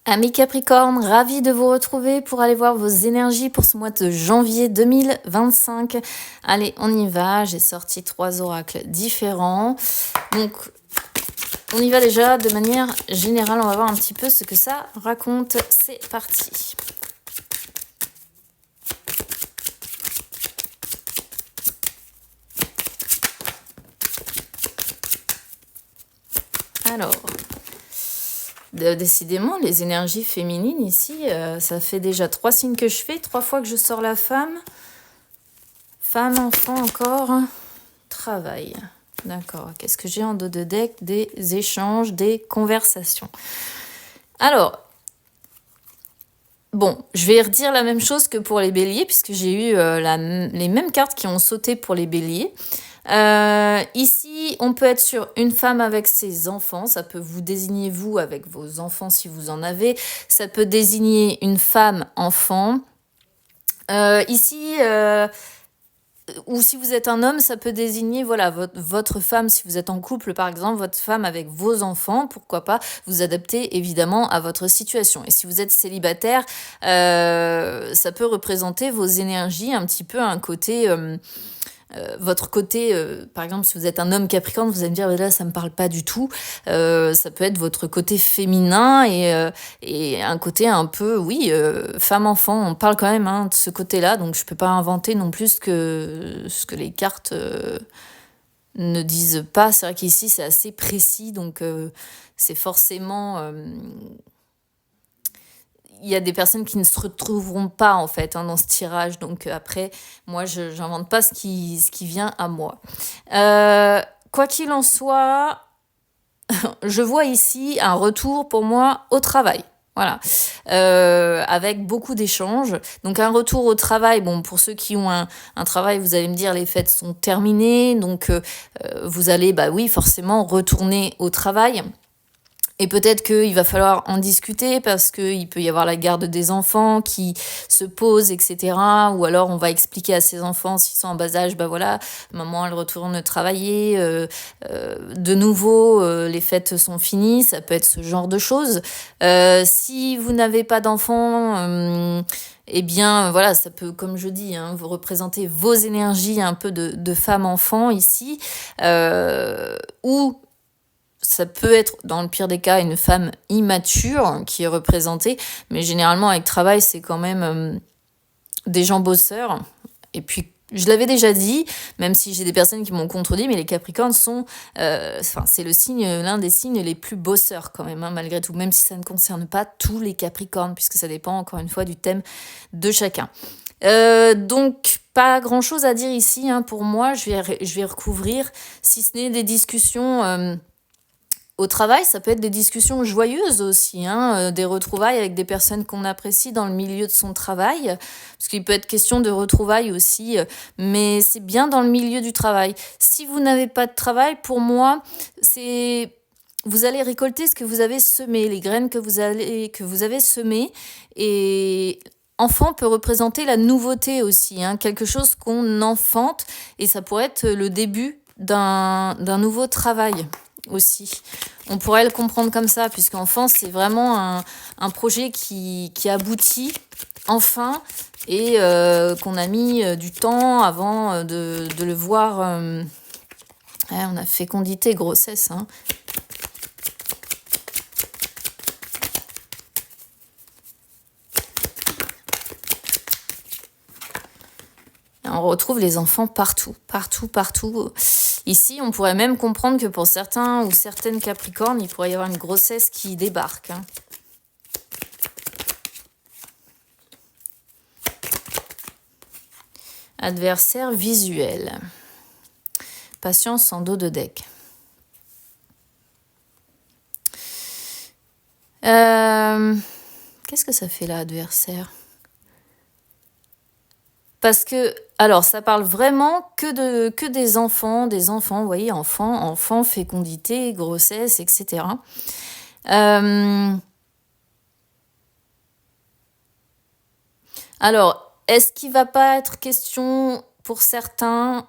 Amis Capricorne, ravi de vous retrouver pour aller voir vos énergies pour ce mois de janvier 2025. Allez, on y va. J'ai sorti 3 oracles différents. Donc, on y va déjà de manière générale. On va voir un petit peu ce que ça raconte. C'est parti. Alors... Décidément, les énergies féminines ici, ça fait déjà 3 signes que je fais, 3 fois que je sors la femme. Femme, enfant encore, travail. D'accord, qu'est-ce que j'ai en dos de deck? Des échanges, des conversations. Alors, bon, je vais redire la même chose que pour les béliers, puisque j'ai eu les mêmes cartes qui ont sauté pour les béliers. Ici, on peut être sur une femme avec ses enfants. Ça peut vous désigner vous avec vos enfants si vous en avez. Ça peut désigner une femme enfant. Ici, ou si vous êtes un homme, ça peut désigner voilà votre femme si vous êtes en couple par exemple, votre femme avec vos enfants. Pourquoi pas vous adapter évidemment à votre situation. Et si vous êtes célibataire, ça peut représenter vos énergies, un petit peu un côté... votre côté, par exemple, si vous êtes un homme capricorne, vous allez me dire, là, ça me parle pas du tout. Ça peut être votre côté féminin et un côté un peu, oui, femme-enfant. On parle quand même de ce côté-là, donc je peux pas inventer non plus ce que les cartes ne disent pas. C'est vrai qu'ici, c'est assez précis, donc c'est forcément... il y a des personnes qui ne se retrouveront pas en fait dans ce tirage. Donc après, moi, je n'invente pas ce qui vient à moi. Quoi qu'il en soit, je vois ici un retour pour moi au travail. Voilà, avec beaucoup d'échanges. Donc un retour au travail, bon, pour ceux qui ont un travail, vous allez me dire, les fêtes sont terminées, donc vous allez, bah oui, forcément retourner au travail. Et peut-être qu'il va falloir en discuter parce qu'il peut y avoir la garde des enfants qui se pose, etc. Ou alors on va expliquer à ces enfants, s'ils sont en bas âge, bah voilà, maman elle retourne travailler, de nouveau les fêtes sont finies, ça peut être ce genre de choses. Si vous n'avez pas d'enfants... eh bien, voilà, ça peut, comme je dis, vous représenter vos énergies un peu de femme-enfant ici, ou ça peut être, dans le pire des cas, une femme immature qui est représentée, mais généralement, avec travail, c'est quand même des gens bosseurs. Et puis, je l'avais déjà dit, même si j'ai des personnes qui m'ont contredit, mais les Capricornes sont... c'est l'un des signes les plus bosseurs quand même, malgré tout, même si ça ne concerne pas tous les Capricornes, puisque ça dépend, encore une fois, du thème de chacun. Donc, pas grand-chose à dire ici, pour moi, je vais recouvrir, si ce n'est des discussions... au travail, ça peut être des discussions joyeuses aussi, des retrouvailles avec des personnes qu'on apprécie dans le milieu de son travail, parce qu'il peut être question de retrouvailles aussi, mais c'est bien dans le milieu du travail. Si vous n'avez pas de travail, pour moi, vous allez récolter ce que vous avez semé, les graines que vous avez semées, et enfant peut représenter la nouveauté aussi, quelque chose qu'on enfante, et ça pourrait être le début d'un nouveau travail aussi. On pourrait le comprendre comme ça, puisqu'enfant, c'est vraiment un projet qui aboutit enfin et qu'on a mis du temps avant de le voir. On a fécondité, grossesse. On retrouve les enfants partout, partout, partout. Ici, on pourrait même comprendre que pour certains ou certaines Capricornes, il pourrait y avoir une grossesse qui débarque. Adversaire visuel. Patience en dos de deck. Qu'est-ce que ça fait là, adversaire ? Parce que, alors, ça parle vraiment que des enfants, vous voyez, enfants, fécondité, grossesse, etc. Alors, est-ce qu'il va pas être question pour certains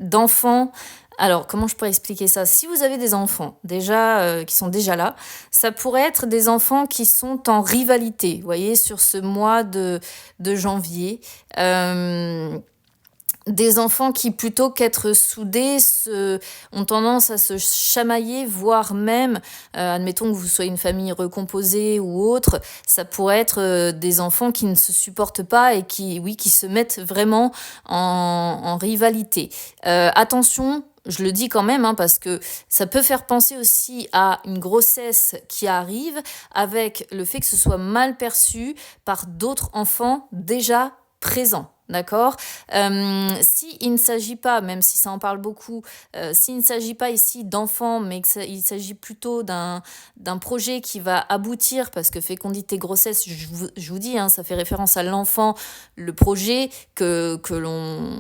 d'enfants Alors, comment je pourrais expliquer ça? Si vous avez des enfants déjà qui sont déjà là, ça pourrait être des enfants qui sont en rivalité, vous voyez, sur ce mois de janvier. Des enfants qui, plutôt qu'être soudés, ont tendance à se chamailler, voire même, admettons que vous soyez une famille recomposée ou autre, ça pourrait être des enfants qui ne se supportent pas et qui se mettent vraiment en rivalité. Attention, je le dis quand même, hein, parce que ça peut faire penser aussi à une grossesse qui arrive avec le fait que ce soit mal perçu par d'autres enfants déjà présents. D'accord. S'il ne s'agit pas, même si ça en parle beaucoup, s'il ne s'agit pas ici d'enfants, mais il s'agit plutôt d'un projet qui va aboutir, parce que fécondité, grossesse, je vous dis, hein, ça fait référence à l'enfant, le projet que l'on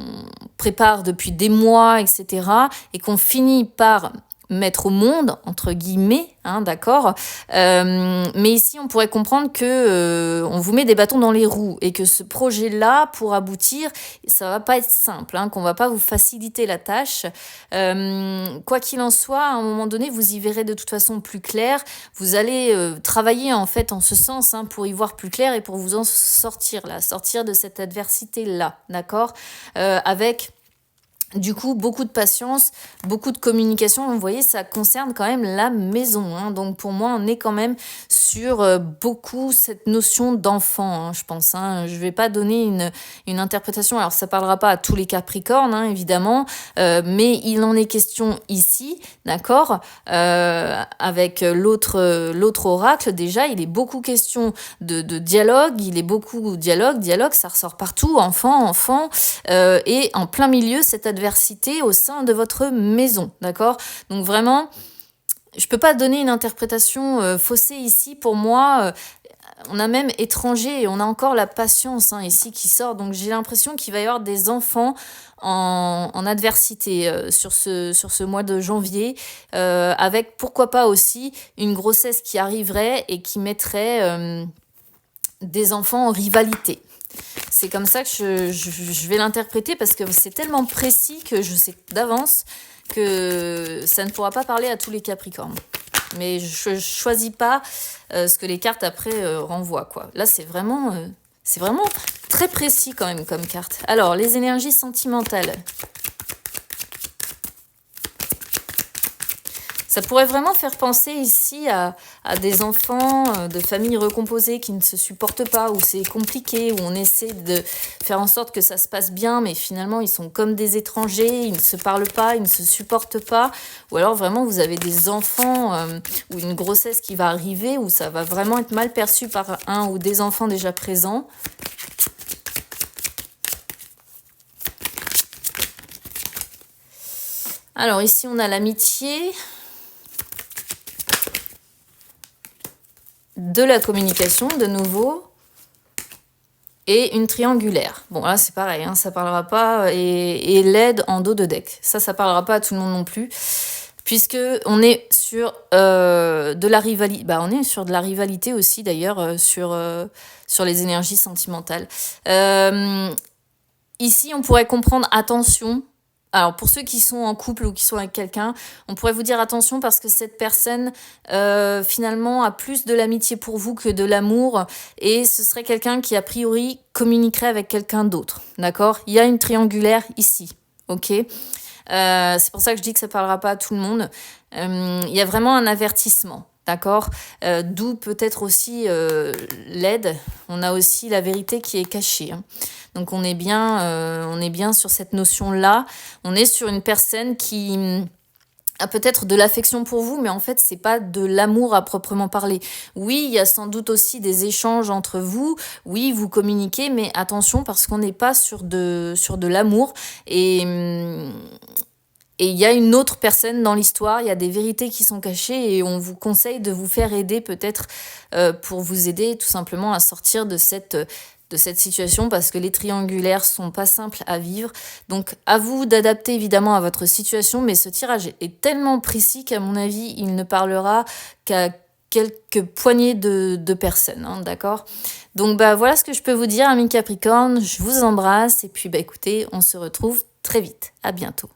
prépare depuis des mois, etc., et qu'on finit par mettre au monde, entre guillemets, hein, d'accord. Mais ici, on pourrait comprendre que on vous met des bâtons dans les roues et que ce projet-là, pour aboutir, ça va pas être simple, hein, qu'on va pas vous faciliter la tâche. Quoi qu'il en soit, à un moment donné, vous y verrez de toute façon plus clair. Vous allez travailler en fait en ce sens, hein, pour y voir plus clair et pour vous en sortir de cette adversité-là, d'accord. Avec du coup, beaucoup de patience, beaucoup de communication. Vous voyez, ça concerne quand même la maison, hein. Donc pour moi, on est quand même sur beaucoup cette notion d'enfant, hein, je pense, hein. Je vais pas donner une interprétation. Alors, ça parlera pas à tous les Capricornes, hein, évidemment, mais il en est question ici, d'accord. Avec l'autre oracle, déjà, il est beaucoup question de dialogue. Il est beaucoup dialogue, ça ressort partout, enfant, et en plein milieu, cette adversité au sein de votre maison, d'accord. Donc vraiment, je peux pas donner une interprétation faussée ici. Pour moi, on a même étranger et on a encore la patience, hein, ici qui sort. Donc j'ai l'impression qu'il va y avoir des enfants en adversité sur ce mois de janvier, avec pourquoi pas aussi une grossesse qui arriverait et qui mettrait des enfants en rivalité. C'est comme ça que je vais l'interpréter, parce que c'est tellement précis que je sais d'avance que ça ne pourra pas parler à tous les Capricornes. Mais je ne choisis pas ce que les cartes après renvoient, quoi. Là, c'est vraiment très précis quand même comme carte. Alors, les énergies sentimentales. Ça pourrait vraiment faire penser ici à des enfants de familles recomposées qui ne se supportent pas, où c'est compliqué, où on essaie de faire en sorte que ça se passe bien, mais finalement ils sont comme des étrangers, ils ne se parlent pas, ils ne se supportent pas. Ou alors vraiment vous avez des enfants ou une grossesse qui va arriver, où ça va vraiment être mal perçu par un ou des enfants déjà présents. Alors ici on a l'amitié, de la communication de nouveau, et une triangulaire. Bon là c'est pareil, hein, ça parlera pas, et l'aide en dos de deck. Ça parlera pas à tout le monde non plus, puisque on est sur de la rivalité. Bah on est sur de la rivalité aussi d'ailleurs sur les énergies sentimentales. Ici on pourrait comprendre attention. Alors, pour ceux qui sont en couple ou qui sont avec quelqu'un, on pourrait vous dire attention, parce que cette personne, finalement, a plus de l'amitié pour vous que de l'amour. Et ce serait quelqu'un qui, a priori, communiquerait avec quelqu'un d'autre. D'accord ? Il y a une triangulaire ici. OK ? C'est pour ça que je dis que ça ne parlera pas à tout le monde. Il y a vraiment un avertissement. D'accord ? D'où peut-être aussi l'aide. On a aussi la vérité qui est cachée, hein. Donc on est bien sur cette notion-là. On est sur une personne qui a peut-être de l'affection pour vous, mais en fait, c'est pas de l'amour à proprement parler. Oui, il y a sans doute aussi des échanges entre vous. Oui, vous communiquez, mais attention, parce qu'on n'est pas sur de l'amour. Et il y a une autre personne dans l'histoire, il y a des vérités qui sont cachées, et on vous conseille de vous faire aider peut-être pour vous aider tout simplement à sortir de cette situation, parce que les triangulaires sont pas simples à vivre. Donc à vous d'adapter évidemment à votre situation, mais ce tirage est tellement précis qu'à mon avis, il ne parlera qu'à quelques poignées de personnes, hein, d'accord ? Donc voilà ce que je peux vous dire, amis Capricorne. Je vous embrasse, et puis écoutez, on se retrouve très vite. À bientôt.